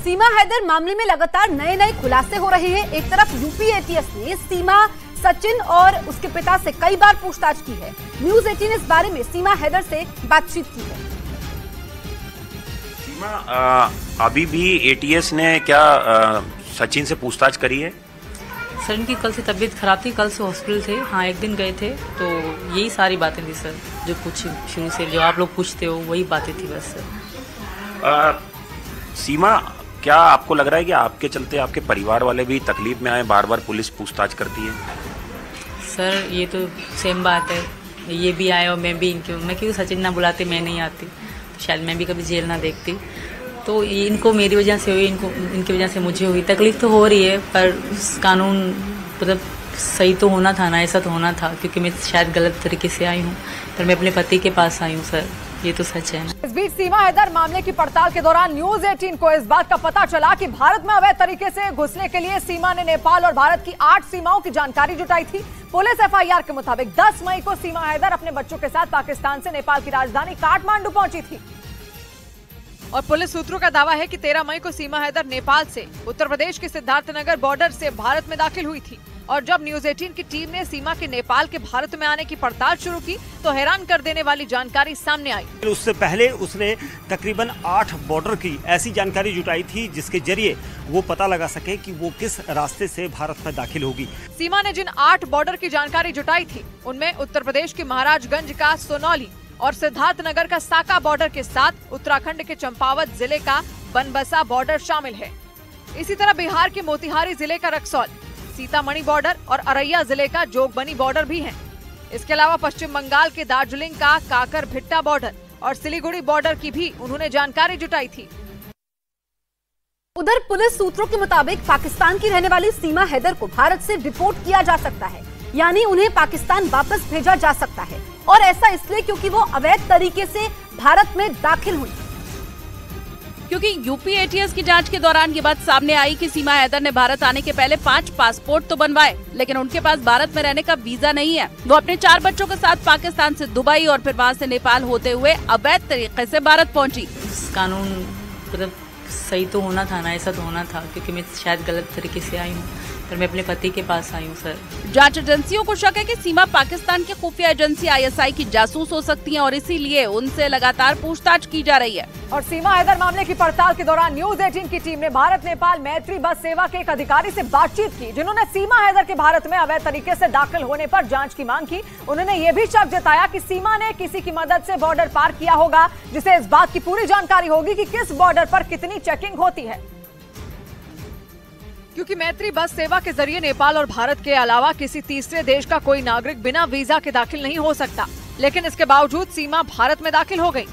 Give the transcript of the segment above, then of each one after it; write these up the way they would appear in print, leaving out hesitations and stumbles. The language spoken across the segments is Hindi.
सीमा हैदर मामले में लगातार नए नए खुलासे हो रहे हैं। एक तरफ यूपी एटीएस ने सीमा, सचिन और उसके पिता से कई बार पूछताछ की है। न्यूज 18 इस बारे में सीमा हैदर से बातचीत की है। सीमा, अभी भी एटीएस ने क्या सचिन से पूछताछ करी है? सर, इनकी कल से तबीयत खराब थी, कल से हॉस्पिटल थे। हाँ, एक दिन गए थे, तो यही सारी बातें थी सर, जो पूछी शुरू से, जो आप लोग पूछते हो वही बातें थी बस सर। सीमा, क्या आपको लग रहा है कि आपके चलते आपके परिवार वाले भी तकलीफ में आए, बार बार पुलिस पूछताछ करती है? सर, ये तो सेम बात है, ये भी आए और मैं भी मैं क्यों सचिन ना बुलाते, मैं नहीं आती तो शायद मैं भी कभी जेल ना देखती। तो इनको मेरी वजह से हुई, इनकी वजह से मुझे हुई। तकलीफ तो हो रही है, पर कानून मतलब सही तो होना था ना, ऐसा तो होना था, क्योंकि मैं शायद गलत तरीके से आई हूँ, पर मैं अपने पति के पास आई हूँ सर, ये तो सच है। इस बीच सीमा हैदर मामले की पड़ताल के दौरान न्यूज 18 को इस बात का पता चला कि भारत में अवैध तरीके से घुसने के लिए सीमा ने नेपाल और भारत की 8 सीमाओं की जानकारी जुटाई थी। पुलिस एफआईआर के मुताबिक 10 मई को सीमा हैदर अपने बच्चों के साथ पाकिस्तान से नेपाल की राजधानी काठमांडू पहुंची थी। और पुलिस सूत्रों का दावा है कि 13 मई को सीमा हैदर नेपाल से उत्तर प्रदेश के सिद्धार्थनगर बॉर्डर से भारत में दाखिल हुई थी। और जब न्यूज 18 की टीम ने सीमा के नेपाल के भारत में आने की पड़ताल शुरू की, तो हैरान कर देने वाली जानकारी सामने आई। उससे पहले उसने तकरीबन 8 बॉर्डर की ऐसी जानकारी जुटाई थी जिसके जरिए वो पता लगा सके कि वो किस रास्ते से भारत में दाखिल होगी। सीमा ने जिन 8 बॉर्डर की जानकारी जुटाई थी, उनमें उत्तर प्रदेश के महाराजगंज का सोनौली और सिद्धार्थनगर का साका बॉर्डर के साथ उत्तराखंड के चंपावत जिले का बनबसा बॉर्डर शामिल है। इसी तरह बिहार के मोतिहारी जिले का रक्सौल, सीतामढ़ी बॉर्डर और अररिया जिले का जोगबनी बॉर्डर भी है। इसके अलावा पश्चिम बंगाल के दार्जिलिंग का काकरभिट्टा बॉर्डर और सिलीगुड़ी बॉर्डर की भी उन्होंने जानकारी जुटाई थी। उधर पुलिस सूत्रों के मुताबिक पाकिस्तान की रहने वाली सीमा हैदर को भारत से डिपोर्ट किया जा सकता है, यानी उन्हें पाकिस्तान वापस भेजा जा सकता है। और ऐसा इसलिए क्योंकि वो अवैध तरीके से भारत में दाखिल हुई। क्योंकि यूपी एटीएस की जांच के दौरान ये बात सामने आई कि सीमा हैदर ने भारत आने के पहले 5 पासपोर्ट तो बनवाए, लेकिन उनके पास भारत में रहने का वीजा नहीं है। वो अपने 4 बच्चों के साथ पाकिस्तान से दुबई और फिर वहाँ से नेपाल होते हुए अवैध तरीके से भारत पहुँची। कानून मतलब सही तो होना था ना, ऐसा तो होना था, क्योंकि मैं शायद गलत तरीके से आई हूँ, पर मैं अपने पति के पास आई हूँ सर। जांच एजेंसियों को शक है कि सीमा पाकिस्तान की खुफिया एजेंसी ISI की जासूस हो सकती हैं और इसीलिए उनसे लगातार पूछताछ की जा रही है। और सीमा हैदर मामले की पड़ताल के दौरान न्यूज 18 की टीम ने भारत नेपाल मैत्री बस सेवा के एक अधिकारी से बातचीत की, जिन्होंने सीमा हैदर के भारत में अवैध तरीके से दाखिल होने पर जांच की मांग की। उन्होंने ये भी शक जताया कि सीमा ने किसी की मदद से बॉर्डर पार किया होगा, जिसे इस बात की पूरी जानकारी होगी कि किस बॉर्डर पर कितनी चेकिंग होती है। क्योंकि मैत्री बस सेवा के जरिए नेपाल और भारत के अलावा किसी तीसरे देश का कोई नागरिक बिना वीजा के दाखिल नहीं हो सकता, लेकिन इसके बावजूद सीमा भारत में दाखिल हो गई।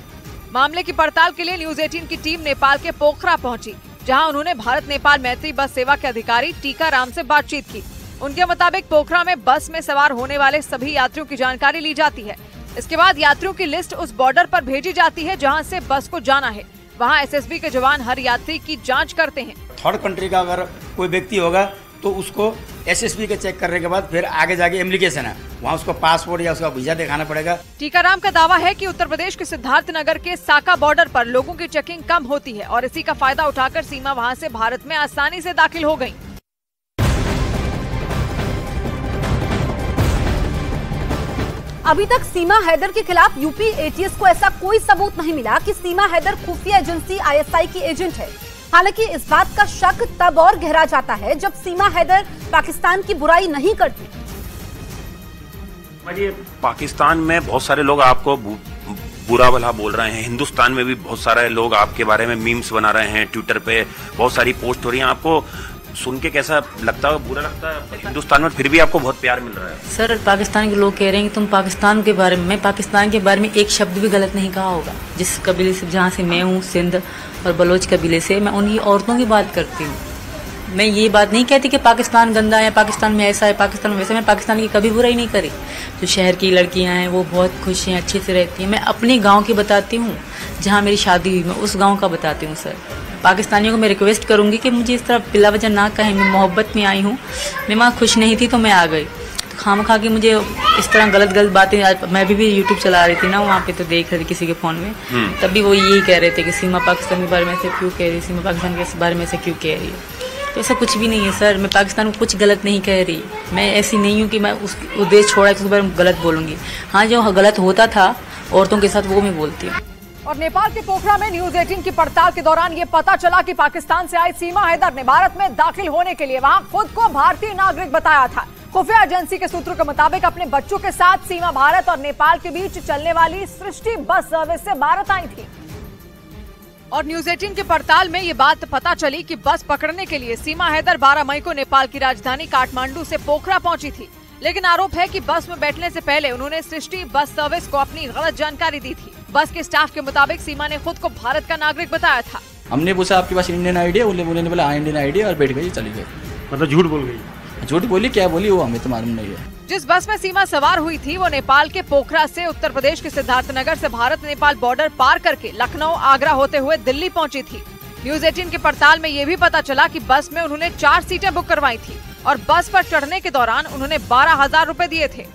मामले की पड़ताल के लिए न्यूज 18 की टीम नेपाल के पोखरा पहुंची, जहां उन्होंने भारत नेपाल मैत्री बस सेवा के अधिकारी टीकाराम से बातचीत की। उनके मुताबिक पोखरा में बस में सवार होने वाले सभी यात्रियों की जानकारी ली जाती है। इसके बाद यात्रियों की लिस्ट उस बॉर्डर पर भेजी जाती है जहाँ से बस को जाना है। वहाँ SSB के जवान हर यात्री की जाँच करते हैं। थर्ड कंट्री का अगर कोई व्यक्ति होगा तो उसको SSB के चेक करने के बाद फिर आगे जाके एप्लीकेशन है, वहाँ उसको पासपोर्ट या उसका वीजा दिखाना पड़ेगा। टीकाराम का दावा है कि उत्तर प्रदेश के सिद्धार्थनगर के साका बॉर्डर पर लोगों की चेकिंग कम होती है और इसी का फायदा उठाकर सीमा वहाँ से भारत में आसानी से दाखिल हो गयी। अभी तक सीमा हैदर के खिलाफ यूपी एटीएस को ऐसा कोई सबूत नहीं मिला कि सीमा हैदर खुफिया एजेंसी ISI की एजेंट है। हालांकि इस बात का शक तब और गहरा जाता है जब सीमा हैदर पाकिस्तान की बुराई नहीं करती। पाकिस्तान में बहुत सारे लोग आपको बुरा भला बोल रहे हैं, हिंदुस्तान में भी बहुत सारे लोग आपके बारे में मीम्स बना रहे हैं, ट्विटर पे बहुत सारी पोस्ट हो रही हैं। आपको सुन के कैसा लगता है? बुरा लगता है? हिंदुस्तान में फिर भी आपको बहुत प्यार मिल रहा है। सर, पाकिस्तान के लोग कह रहे हैं कि तुम पाकिस्तान के बारे में, मैं पाकिस्तान के बारे में एक शब्द भी गलत नहीं कहा होगा। जिस कबीले से, जहाँ से मैं हूँ, सिंध और बलोच कबीले से, मैं उन्हीं औरतों की बात करती हूँ। मैं ये बात नहीं कहती कि पाकिस्तान गंदा है, पाकिस्तान में ऐसा है, पाकिस्तान में वैसा। मैं पाकिस्तान की कभी बुराई नहीं करी। जो शहर की लड़कियां हैं वो बहुत खुश हैं, अच्छे से रहती हैं। मैं अपने गांव की बताती हूँ, जहाँ मेरी शादी हुई, मैं उस गांव का बताती हूँ। सर, पाकिस्तानियों को मैं रिक्वेस्ट करूँगी कि मुझे इस तरह बिला वजह ना कहें। मैं मोहब्बत में आई हूँ, मैं वहाँ खुश नहीं थी तो मैं आ गई। खामखा के मुझे इस तरह गलत बातें, मैं भी यूट्यूब चला रही थी ना वहाँ पे, तो देख रही थी किसी के फोन में, तब भी वो यही कह रहे थे कि सीमा पाकिस्तान के बारे में से क्यों कह रही, सीमा पाकिस्तान के बारे में से क्यों कह रही है। तो ऐसा कुछ भी नहीं है सर, मैं पाकिस्तान को कुछ गलत नहीं कह रही। मैं ऐसी नहीं हूँ कि मैं उस देश छोड़ा उसके बारे में गलत बोलूँगी। हाँ, जो गलत होता था औरतों के साथ वो मैं बोलती हूँ। और नेपाल के पोखरा में न्यूज 18 की पड़ताल के दौरान ये पता चला कि पाकिस्तान से आई सीमा हैदर ने भारत में दाखिल होने के लिए वहां खुद को भारतीय नागरिक बताया था। खुफिया एजेंसी के सूत्रों के मुताबिक अपने बच्चों के साथ सीमा भारत और नेपाल के बीच चलने वाली सृष्टि बस सर्विस से भारत आई थी। और न्यूज 18 की पड़ताल में ये बात पता चली कि बस पकड़ने के लिए सीमा हैदर 12 मई को नेपाल की राजधानी काठमांडू से पोखरा पहुंची थी। लेकिन आरोप है कि बस में बैठने से पहले उन्होंने सृष्टि बस सर्विस को अपनी गलत जानकारी दी थी। बस के स्टाफ के मुताबिक सीमा ने खुद को भारत का नागरिक बताया था। हमने पूछा आपके पास इंडियन आईडी है, उन्होंने बोला इंडियन आईडी और बैठ गई, चली गई। मतलब झूठ बोल गई? झूठ बोली, क्या बोली वो हमें तो मालूम नहीं है। जिस बस में सीमा सवार हुई थी वो नेपाल के पोखरा से उत्तर प्रदेश के सिद्धार्थनगर से भारत नेपाल बॉर्डर पार करके लखनऊ आगरा होते हुए दिल्ली पहुंची थी। न्यूज 18 की पड़ताल में ये भी पता चला कि बस में उन्होंने 4 सीटें बुक करवाई थी और बस पर चढ़ने के दौरान उन्होंने 12,000 रुपए दिए थे।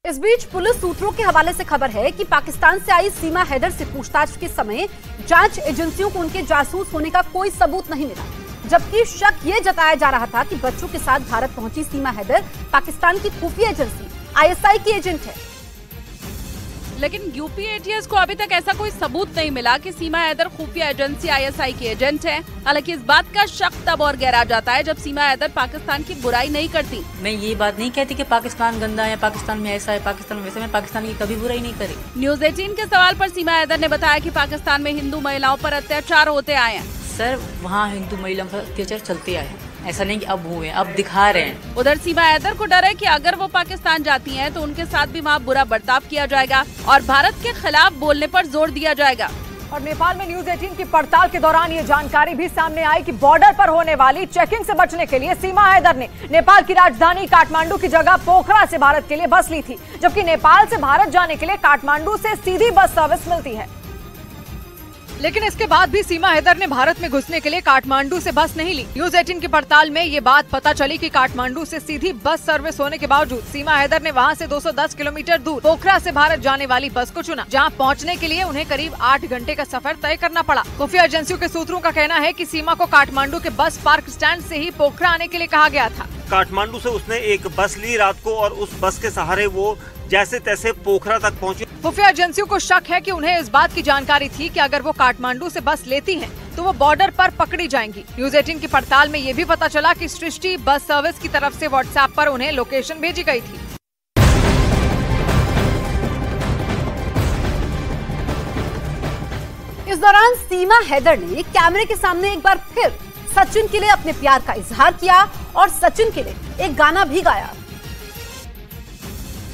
इस बीच पुलिस सूत्रों के हवाले से खबर है कि पाकिस्तान से आई सीमा हैदर से पूछताछ के समय जांच एजेंसियों को उनके जासूस होने का कोई सबूत नहीं मिला, जबकि शक ये जताया जा रहा था कि बच्चों के साथ भारत पहुंची सीमा हैदर पाकिस्तान की खुफिया एजेंसी ISI की एजेंट है। लेकिन यूपी एटीएस को अभी तक ऐसा कोई सबूत नहीं मिला कि सीमा हैदर खुफिया एजेंसी ISI की एजेंट है। हालांकि इस बात का शक तब और गहरा जाता है जब सीमा हैदर पाकिस्तान की बुराई नहीं करती। मैं ये बात नहीं कहती कि पाकिस्तान गंदा है, पाकिस्तान में ऐसा है, पाकिस्तान में वैसा। मैं पाकिस्तान की कभी बुराई नहीं करी। न्यूज 18 के सवाल पर सीमा हैदर ने बताया कि पाकिस्तान में हिंदू महिलाओं पर अत्याचार होते आए हैं। सर, वहाँ हिंदू महिलाओं पर अत्याचार चलते आए हैं, ऐसा नहीं कि अब हुए, अब दिखा रहे हैं। उधर सीमा हैदर को डर है कि अगर वो पाकिस्तान जाती हैं तो उनके साथ भी वहाँ बुरा बर्ताव किया जाएगा और भारत के खिलाफ बोलने पर जोर दिया जाएगा। और नेपाल में न्यूज 18 की पड़ताल के दौरान ये जानकारी भी सामने आई कि बॉर्डर पर होने वाली चेकिंग से बचने के लिए सीमा हैदर ने नेपाल की राजधानी काठमांडू की जगह पोखरा से भारत के लिए बस ली थी, जबकि नेपाल से भारत जाने के लिए काठमांडू से सीधी बस सर्विस मिलती है। लेकिन इसके बाद भी सीमा हैदर ने भारत में घुसने के लिए काठमांडू से बस नहीं ली। न्यूज 18 की पड़ताल में ये बात पता चली कि काठमांडू से सीधी बस सर्विस होने के बावजूद सीमा हैदर ने वहां से 210 किलोमीटर दूर पोखरा से भारत जाने वाली बस को चुना, जहां पहुंचने के लिए उन्हें करीब 8 घंटे का सफर तय करना पड़ा। खुफिया एजेंसियों के सूत्रों का कहना है कि सीमा को काठमांडू के बस पार्क स्टैंड से ही पोखरा आने के लिए कहा गया था। काठमांडू से उसने एक बस ली रात को और उस बस के सहारे वो जैसे तैसे पोखरा तक पहुंची। खुफिया एजेंसियों को शक है कि उन्हें इस बात की जानकारी थी कि अगर वो काठमांडू से बस लेती हैं, तो वो बॉर्डर पर पकड़ी जाएंगी। न्यूज 18 की पड़ताल में ये भी पता चला कि सृष्टि बस सर्विस की तरफ से व्हाट्सएप पर उन्हें लोकेशन भेजी गई थी। इस दौरान सीमा हैदर ने कैमरे के सामने एक बार फिर सचिन के लिए अपने प्यार का इजहार किया और सचिन के लिए एक गाना भी गाया।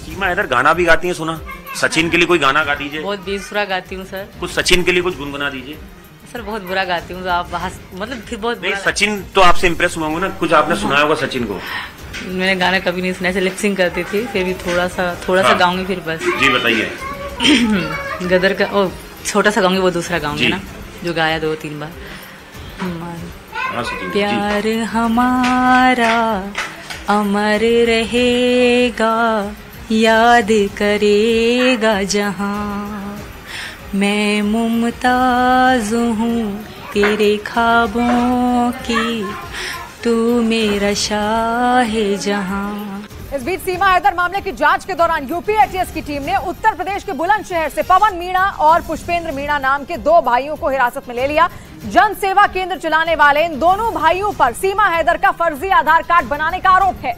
सीमा हैदर गाना भी गाती हैं, सुना? सचिन के लिए कोई गाना गा दीजिए। बहुत बेसुरा गाती हूँ सर। कुछ सचिन के लिए कुछ गुनगुना दीजिए। सर बहुत बुरा गाती हूँ, आप मतलब फिर बहुत नहीं, सचिन तो आपसे इम्प्रेस हुआ हूँ ना, कुछ आपने सुनाया होगा सचिन को। मैंने गाना कभी नहीं सुना, ऐसे लिपसिंग करती थी, फिर भी थोड़ा सा गाऊंगी फिर बस। जी बताइए। गदर का छोटा सा गाऊंगी, वो दूसरा गाऊंगी ना जो गाया 2-3 बार। प्यार हमारा अमर रहेगा, याद करेगा जहां, मैं मुमताज हूँ तेरे ख्वाबों की, तू मेरा शाह जहां। इस बीच सीमा हैदर मामले की जांच के दौरान यूपी एटीएस की टीम ने उत्तर प्रदेश के बुलंदशहर से पवन मीणा और पुष्पेंद्र मीणा नाम के 2 भाइयों को हिरासत में ले लिया। जन सेवा केंद्र चलाने वाले इन दोनों भाइयों पर सीमा हैदर का फर्जी आधार कार्ड बनाने का आरोप है,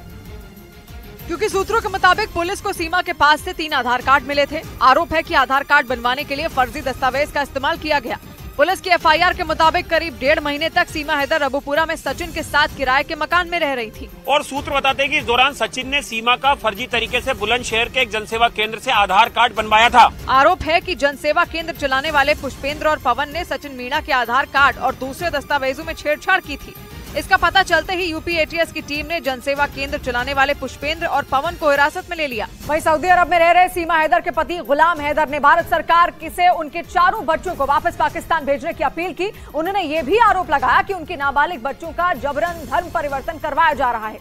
क्योंकि सूत्रों के मुताबिक पुलिस को सीमा के पास से 3 आधार कार्ड मिले थे। आरोप है कि आधार कार्ड बनवाने के लिए फर्जी दस्तावेज का इस्तेमाल किया गया। पुलिस की FIR के मुताबिक करीब 1.5 महीने तक सीमा हैदर अबूपुरा में सचिन के साथ किराए के मकान में रह रही थी। और सूत्र बताते हैं कि इस दौरान सचिन ने सीमा का फर्जी तरीके से बुलंदशहर के एक जनसेवा केंद्र से आधार कार्ड बनवाया था। आरोप है कि जनसेवा केंद्र चलाने वाले पुष्पेंद्र और पवन ने सचिन मीणा के आधार कार्ड और दूसरे दस्तावेजों में छेड़छाड़ की थी। इसका पता चलते ही यूपी एटीएस की टीम ने जनसेवा केंद्र चलाने वाले पुष्पेंद्र और पवन को हिरासत में ले लिया। वहीं सऊदी अरब में रह रहे सीमा हैदर के पति गुलाम हैदर ने भारत सरकार से उनके 4 बच्चों को वापस पाकिस्तान भेजने की अपील की। उन्होंने ये भी आरोप लगाया कि उनके नाबालिग बच्चों का जबरन धर्म परिवर्तन करवाया जा रहा है।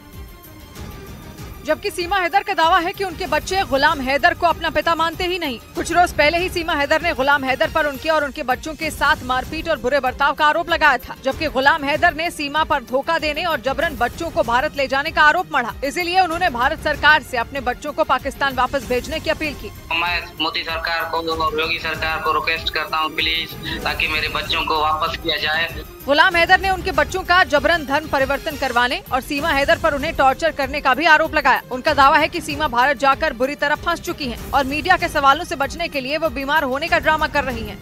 जबकि सीमा हैदर का दावा है कि उनके बच्चे गुलाम हैदर को अपना पिता मानते ही नहीं। कुछ रोज पहले ही सीमा हैदर ने गुलाम हैदर पर उनके और उनके बच्चों के साथ मारपीट और बुरे बर्ताव का आरोप लगाया था, जबकि गुलाम हैदर ने सीमा पर धोखा देने और जबरन बच्चों को भारत ले जाने का आरोप मढ़ा। इसीलिए उन्होंने भारत सरकार से अपने बच्चों को पाकिस्तान वापस भेजने की अपील की। मैं मोदी सरकार को और योगी सरकार को रिक्वेस्ट करता हूँ प्लीज, ताकि मेरे बच्चों को वापस किया जाए। गुलाम हैदर ने उनके बच्चों का जबरन धर्म परिवर्तन करवाने और सीमा हैदर पर उन्हें टॉर्चर करने का भी आरोप लगाया। उनका दावा है कि सीमा भारत जाकर बुरी तरह फंस चुकी हैं और मीडिया के सवालों से बचने के लिए वो बीमार होने का ड्रामा कर रही हैं।